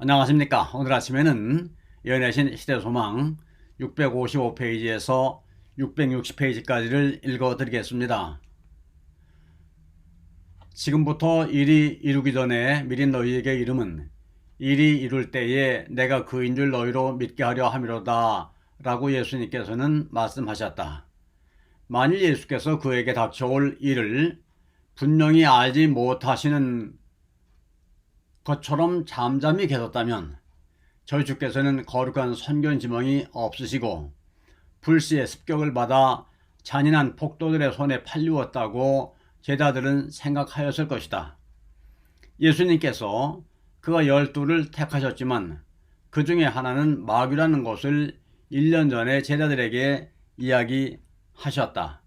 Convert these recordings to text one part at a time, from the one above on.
안녕하십니까. 오늘 아침에는 연애신 시대소망 655페이지에서 660페이지까지를 읽어드리겠습니다. 지금부터 일이 이루기 전에 미리 너희에게 이름은 일이 이룰 때에 내가 그인 줄 너희로 믿게 하려 함이로다 라고 예수님께서는 말씀하셨다. 만일 예수께서 그에게 닥쳐올 일을 분명히 알지 못하시는 것처럼 잠잠히 계셨다면 저희 주께서는 거룩한 선견지명이 없으시고 불시에 습격을 받아 잔인한 폭도들의 손에 팔리웠다고 제자들은 생각하였을 것이다. 예수님께서 그가 12를 택하셨지만 그 중에 하나는 마귀라는 것을 1년 전에 제자들에게 이야기하셨다.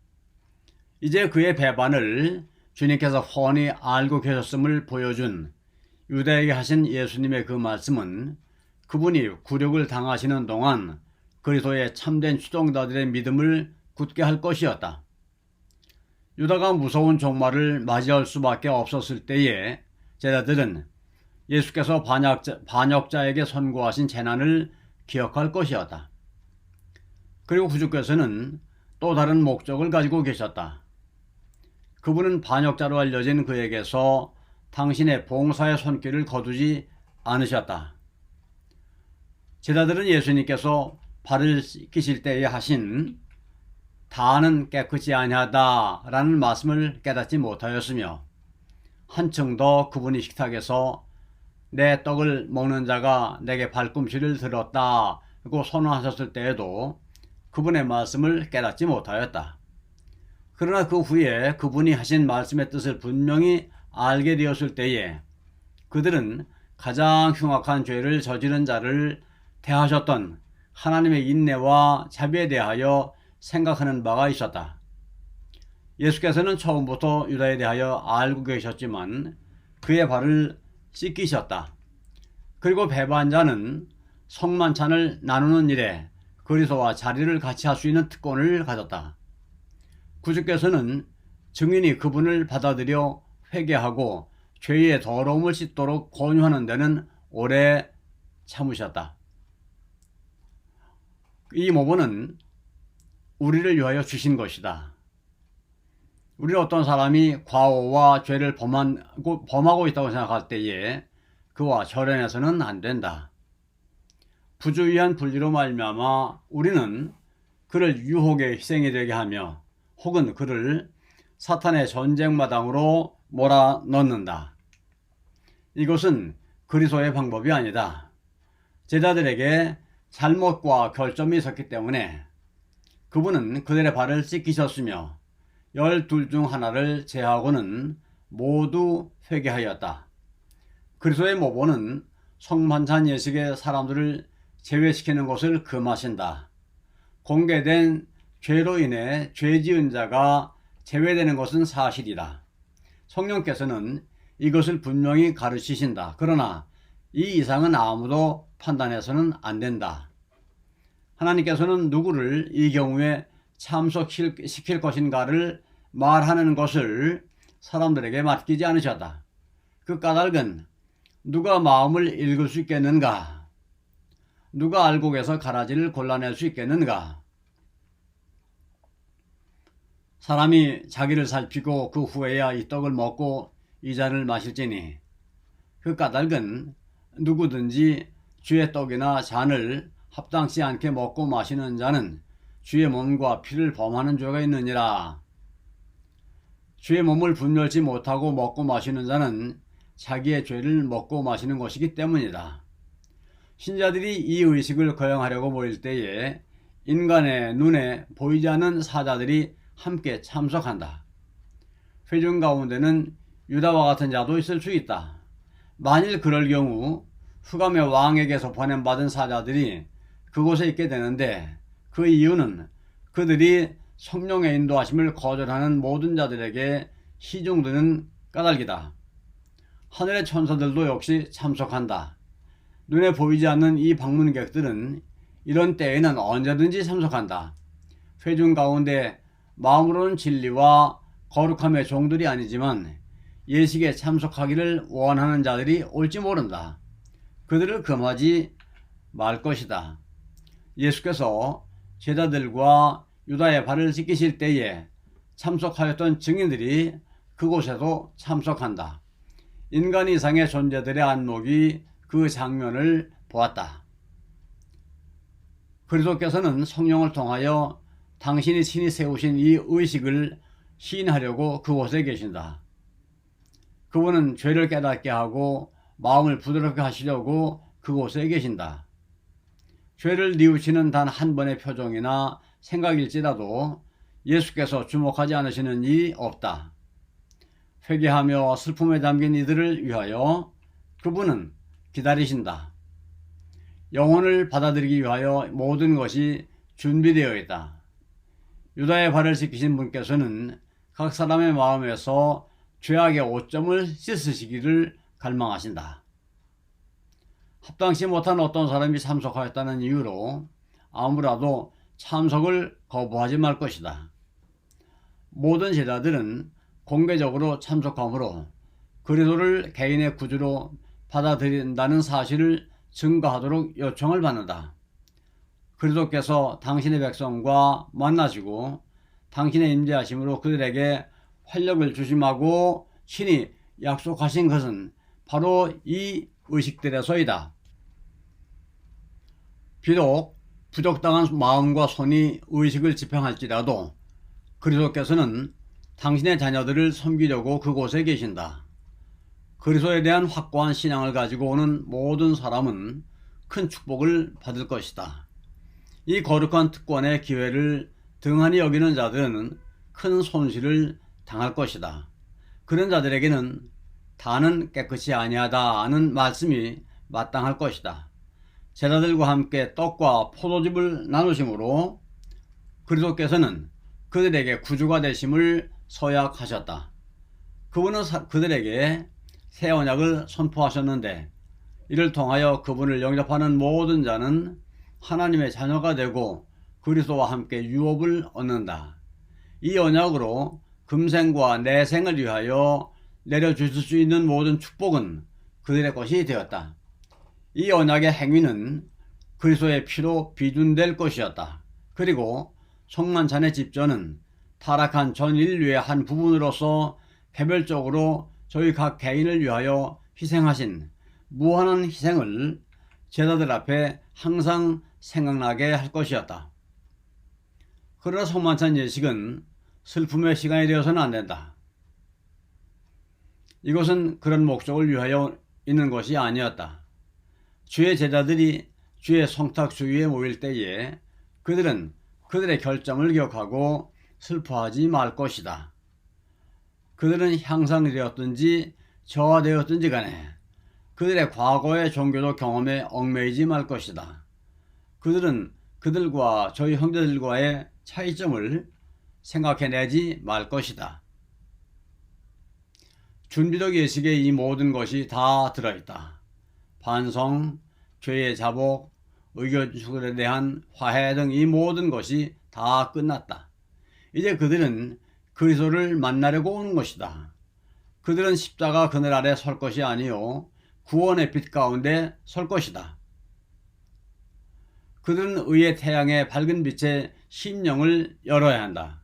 이제 그의 배반을 주님께서 훤히 알고 계셨음을 보여준 유다에게 하신 예수님의 그 말씀은 그분이 굴욕을 당하시는 동안 그리스도의 참된 추종자들의 믿음을 굳게 할 것이었다. 유다가 무서운 종말을 맞이할 수밖에 없었을 때에 제자들은 예수께서 반역자에게 선고하신 재난을 기억할 것이었다. 그리고 구주께서는 또 다른 목적을 가지고 계셨다. 그분은 반역자로 알려진 그에게서 당신의 봉사의 손길을 거두지 않으셨다. 제자들은 예수님께서 발을 씻기실 때에 하신 다는 깨끗이 아니하다 라는 말씀을 깨닫지 못하였으며 한층 더 그분이 식탁에서 내 떡을 먹는 자가 내게 발꿈치를 들었다고 선언하셨을 때에도 그분의 말씀을 깨닫지 못하였다. 그러나 그 후에 그분이 하신 말씀의 뜻을 분명히 알게 되었을 때에 그들은 가장 흉악한 죄를 저지른 자를 대하셨던 하나님의 인내와 자비에 대하여 생각하는 바가 있었다. 예수께서는 처음부터 유다에 대하여 알고 계셨지만 그의 발을 씻기셨다. 그리고 배반자는 성만찬을 나누는 일에 그리스도와 자리를 같이 할 수 있는 특권을 가졌다. 구주께서는 증인이 그분을 받아들여 회개하고 죄의 더러움을 씻도록 권유하는 데는 오래 참으셨다. 이 모본은 우리를 위하여 주신 것이다. 우리는 어떤 사람이 과오와 죄를 범하고 있다고 생각할 때에 그와 절연해서는 안 된다. 부주의한 분리로 말미암아 우리는 그를 유혹의 희생이 되게 하며 혹은 그를 사탄의 전쟁마당으로 몰아넣는다. 이것은 그리스도의 방법이 아니다. 제자들에게 잘못과 결점이 있었기 때문에 그분은 그들의 발을 씻기셨으며 12 중 하나를 제하고는 모두 회개하였다. 그리스도의 모본은 성만찬 예식의 사람들을 제외시키는 것을 금하신다. 공개된 죄로 인해 죄 지은 자가 제외되는 것은 사실이다. 성령께서는 이것을 분명히 가르치신다. 그러나 이 이상은 아무도 판단해서는 안 된다. 하나님께서는 누구를 이 경우에 참석시킬 것인가를 말하는 것을 사람들에게 맡기지 않으셨다. 그 까닭은 누가 마음을 읽을 수 있겠는가? 누가 알곡에서 가라지를 골라낼 수 있겠는가? 사람이 자기를 살피고 그 후에야 이 떡을 먹고 이 잔을 마실지니 그 까닭은 누구든지 주의 떡이나 잔을 합당치 않게 먹고 마시는 자는 주의 몸과 피를 범하는 죄가 있느니라. 주의 몸을 분별치 못하고 먹고 마시는 자는 자기의 죄를 먹고 마시는 것이기 때문이다. 신자들이 이 의식을 거행하려고 모일 때에 인간의 눈에 보이지 않는 사자들이 함께 참석한다. 회중 가운데는 유다와 같은 자도 있을 수 있다. 만일 그럴 경우 후감의 왕에게서 보냄받은 사자들이 그곳에 있게 되는데 그 이유는 그들이 성령의 인도하심을 거절하는 모든 자들에게 시중드는 까닭이다. 하늘의 천사들도 역시 참석한다. 눈에 보이지 않는 이 방문객들은 이런 때에는 언제든지 참석한다. 회중 가운데 마음으로는 진리와 거룩함의 종들이 아니지만 예식에 참석하기를 원하는 자들이 올지 모른다. 그들을 금하지 말 것이다. 예수께서 제자들과 유다의 발을 씻기실 때에 참석하였던 증인들이 그곳에도 참석한다. 인간 이상의 존재들의 안목이 그 장면을 보았다. 그리스도께서는 성령을 통하여 당신이 친히 세우신 이 의식을 시인하려고 그곳에 계신다. 그분은 죄를 깨닫게 하고 마음을 부드럽게 하시려고 그곳에 계신다. 죄를 뉘우치는 단 한 번의 표정이나 생각일지라도 예수께서 주목하지 않으시는 일이 없다. 회개하며 슬픔에 잠긴 이들을 위하여 그분은 기다리신다. 영혼을 받아들이기 위하여 모든 것이 준비되어 있다. 유다의 발을 씻기신 분께서는 각 사람의 마음에서 죄악의 오점을 씻으시기를 갈망하신다. 합당치 못한 어떤 사람이 참석하였다는 이유로 아무라도 참석을 거부하지 말 것이다. 모든 제자들은 공개적으로 참석하므로 그리스도를 개인의 구주로 받아들인다는 사실을 증거하도록 요청을 받는다. 그리스도께서 당신의 백성과 만나시고 당신의 임재하심으로 그들에게 활력을 주심하고 친히 약속하신 것은 바로 이 의식들에서이다. 비록 부족당한 마음과 손이 의식을 지평할지라도 그리스도께서는 당신의 자녀들을 섬기려고 그곳에 계신다. 그리스도에 대한 확고한 신앙을 가지고 오는 모든 사람은 큰 축복을 받을 것이다. 이 거룩한 특권의 기회를 등한히 여기는 자들은 큰 손실을 당할 것이다. 그런 자들에게는 다는 깨끗이 아니하다는 말씀이 마땅할 것이다. 제자들과 함께 떡과 포도즙을 나누심으로 그리스도께서는 그들에게 구주가 되심을 서약하셨다. 그분은 그들에게 새 언약을 선포하셨는데 이를 통하여 그분을 영접하는 모든 자는 하나님의 자녀가 되고 그리스도와 함께 유업을 얻는다. 이 언약으로 금생과 내생을 위하여 내려주실 수 있는 모든 축복은 그들의 것이 되었다. 이 언약의 행위는 그리스도의 피로 비준될 것이었다. 그리고 성만찬의 집전은 타락한 전 인류의 한 부분으로서 개별적으로 저희 각 개인을 위하여 희생하신 무한한 희생을 제자들 앞에 항상 생각나게 할 것이었다. 그러나 성만찬 예식은 슬픔의 시간이 되어서는 안 된다. 이것은 그런 목적을 위하여 있는 것이 아니었다. 주의 제자들이 주의 성탁 주위에 모일 때에 그들은 그들의 결정을 기억하고 슬퍼하지 말 것이다. 그들은 향상이 되었든지 저하되었든지 간에 그들의 과거의 종교적 경험에 얽매이지 말 것이다. 그들은 그들과 저희 형제들과의 차이점을 생각해내지 말 것이다. 준비적 예식에 이 모든 것이 다 들어있다. 반성, 죄의 자복, 의견수들에 대한 화해 등 이 모든 것이 다 끝났다. 이제 그들은 그리스도를 만나려고 오는 것이다. 그들은 십자가 그늘 아래 설 것이 아니요 구원의 빛 가운데 설 것이다. 그들은 의의 태양의 밝은 빛에 심령을 열어야 한다.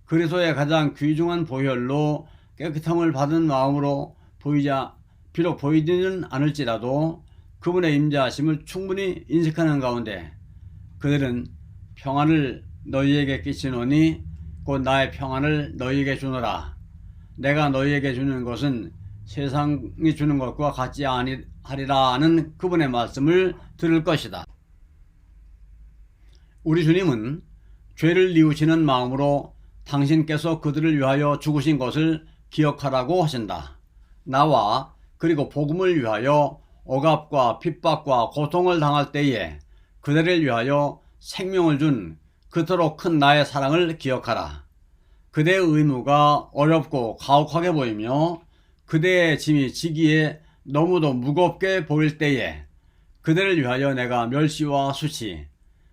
그리스도의 가장 귀중한 보혈로 깨끗함을 받은 마음으로 비록 보이지는 않을지라도 그분의 임재하심을 충분히 인식하는 가운데 그들은 평안을 너희에게 끼치노니 곧 나의 평안을 너희에게 주노라. 내가 너희에게 주는 것은 세상이 주는 것과 같지 아니하리라 하는 그분의 말씀을 들을 것이다. 우리 주님은 죄를 뉘우치는 마음으로 당신께서 그들을 위하여 죽으신 것을 기억하라고 하신다. 나와 그리고 복음을 위하여 억압과 핍박과 고통을 당할 때에 그들을 위하여 생명을 준 그토록 큰 나의 사랑을 기억하라. 그대의 의무가 어렵고 가혹하게 보이며 그대의 짐이 지기에 너무도 무겁게 보일 때에 그들을 위하여 내가 멸시와 수치,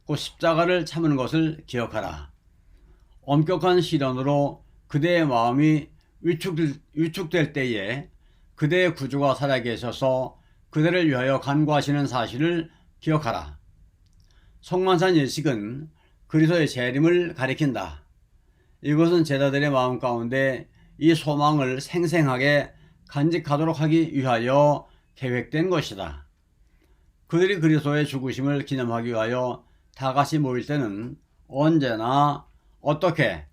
곧 십자가를 참은 것을 기억하라. 엄격한 시련으로 그대의 마음이 위축될 때에 그대의 구주가 살아계셔서 그대를 위하여 간구하시는 사실을 기억하라. 성만찬 예식은 그리스도의 재림을 가리킨다. 이것은 제자들의 마음 가운데 이 소망을 생생하게 간직하도록 하기 위하여 계획된 것이다. 그들이 그리스도의 죽으심을 기념하기 위하여 다같이 모일 때는 언제나 어떻게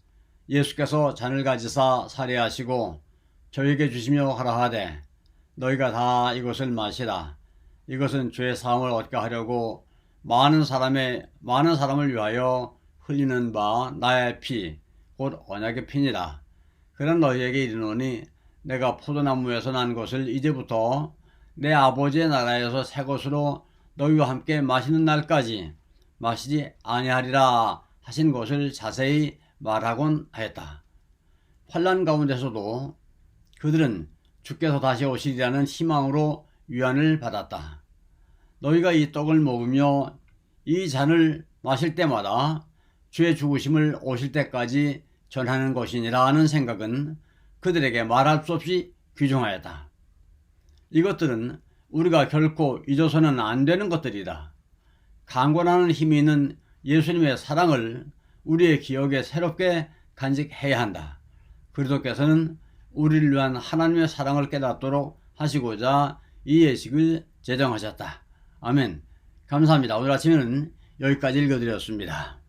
예수께서 잔을 가지사 살해하시고 저에게 주시며 하라 하되 너희가 다 이것을 마시라. 이것은 죄 사함을 얻게 하려고 많은 사람을 위하여 흘리는 바 나의 피 곧 언약의 피니라. 그는 너희에게 이르노니 내가 포도나무에서 난 것을 이제부터 내 아버지의 나라에서 새 것으로 너희와 함께 마시는 날까지 마시지 아니하리라 하신 것을 자세히 말하곤 하였다. 환난 가운데서도 그들은 주께서 다시 오시리라는 희망으로 위안을 받았다. 너희가 이 떡을 먹으며 이 잔을 마실 때마다 주의 죽으심을 오실 때까지 전하는 것이니라 하는 생각은 그들에게 말할 수 없이 귀중하였다. 이것들은 우리가 결코 잊어서는 안 되는 것들이다. 강권하는 힘이 있는 예수님의 사랑을 우리의 기억에 새롭게 간직해야 한다. 그리스도께서는 우리를 위한 하나님의 사랑을 깨닫도록 하시고자 이 예식을 제정하셨다. 아멘. 감사합니다. 오늘 아침에는 여기까지 읽어드렸습니다.